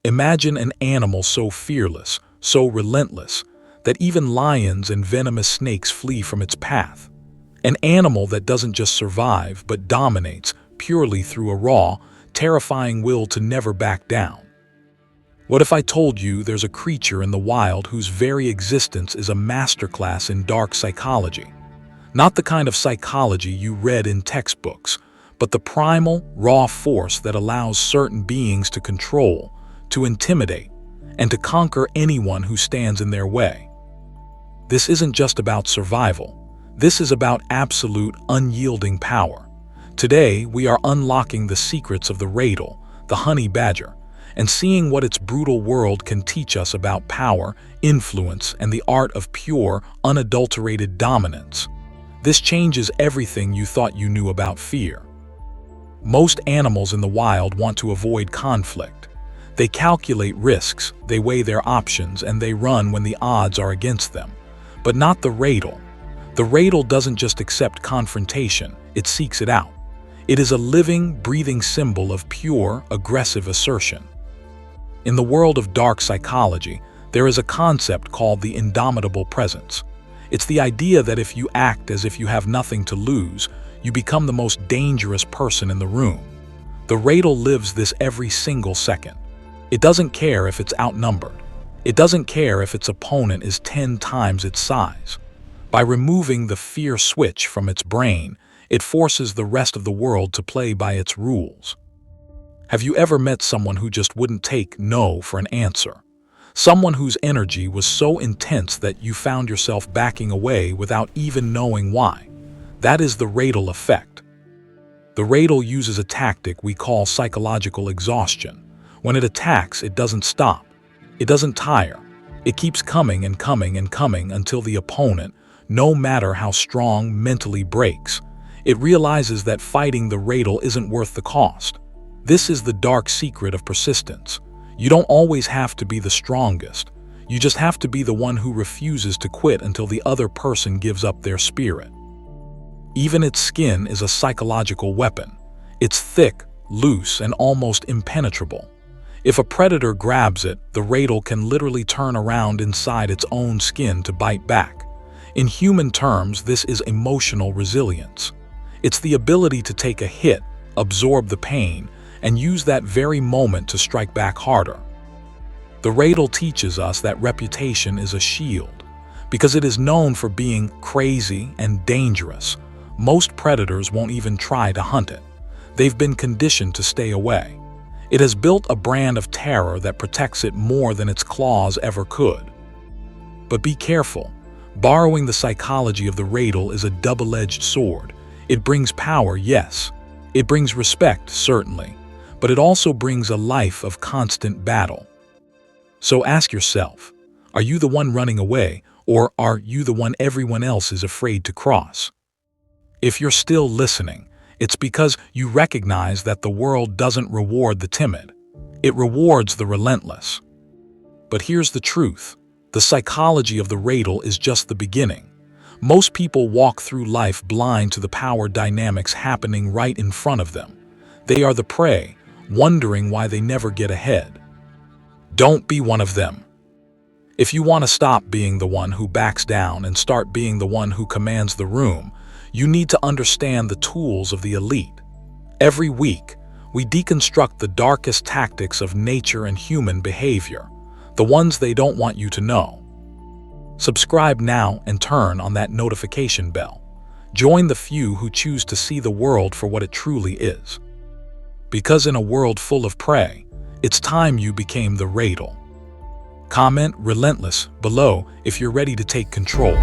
Imagine an animal so fearless, so relentless, that even lions and venomous snakes flee from its path. An animal that doesn't just survive, but dominates purely through a raw, terrifying will to never back down. What if I told you there's a creature in the wild whose very existence is a masterclass in dark psychology? Not the kind of psychology you read in textbooks, but the primal, raw force that allows certain beings to control, to intimidate, and to conquer anyone who stands in their way. This isn't just about survival. This is about absolute, unyielding power. Today, we are unlocking the secrets of the Ratel, the honey badger, and seeing what its brutal world can teach us about power, influence, and the art of pure, unadulterated dominance. This changes everything you thought you knew about fear. Most animals in the wild want to avoid conflict. They calculate risks, they weigh their options, and they run when the odds are against them. But not the Ratel. The Ratel doesn't just accept confrontation, it seeks it out. It is a living, breathing symbol of pure, aggressive assertion. In the world of dark psychology, there is a concept called the indomitable presence. It's the idea that if you act as if you have nothing to lose, you become the most dangerous person in the room. The Ratel lives this every single second. It doesn't care if it's outnumbered. It doesn't care if its opponent is 10 times its size. By removing the fear switch from its brain, it forces the rest of the world to play by its rules. Have you ever met someone who just wouldn't take no for an answer? Someone whose energy was so intense that you found yourself backing away without even knowing why? That is the Ratel effect. The Ratel uses a tactic we call psychological exhaustion. When it attacks, it doesn't stop. It doesn't tire. It keeps coming and coming and coming until the opponent, no matter how strong, mentally breaks. It realizes that fighting the Ratel isn't worth the cost. This is the dark secret of persistence. You don't always have to be the strongest. You just have to be the one who refuses to quit until the other person gives up their spirit. Even its skin is a psychological weapon. It's thick, loose, and almost impenetrable. If a predator grabs it, the Ratel can literally turn around inside its own skin to bite back. In human terms, this is emotional resilience. It's the ability to take a hit, absorb the pain, and use that very moment to strike back harder. The Ratel teaches us that reputation is a shield. Because it is known for being crazy and dangerous, most predators won't even try to hunt it. They've been conditioned to stay away. It has built a brand of terror that protects it more than its claws ever could. But be careful. Borrowing the psychology of the Ratel is a double-edged sword. It brings power, yes. It brings respect, certainly. But it also brings a life of constant battle. So ask yourself, are you the one running away, or are you the one everyone else is afraid to cross? If you're still listening, it's because you recognize that the world doesn't reward the timid. It rewards the relentless. But here's the truth. The psychology of the Ratel is just the beginning. Most people walk through life blind to the power dynamics happening right in front of them. They are the prey, wondering why they never get ahead. Don't be one of them. If you want to stop being the one who backs down and start being the one who commands the room, you need to understand the tools of the elite. Every week, we deconstruct the darkest tactics of nature and human behavior, the ones they don't want you to know. Subscribe now and turn on that notification bell. Join the few who choose to see the world for what it truly is. Because in a world full of prey, it's time you became the Ratel. Comment relentless below if you're ready to take control.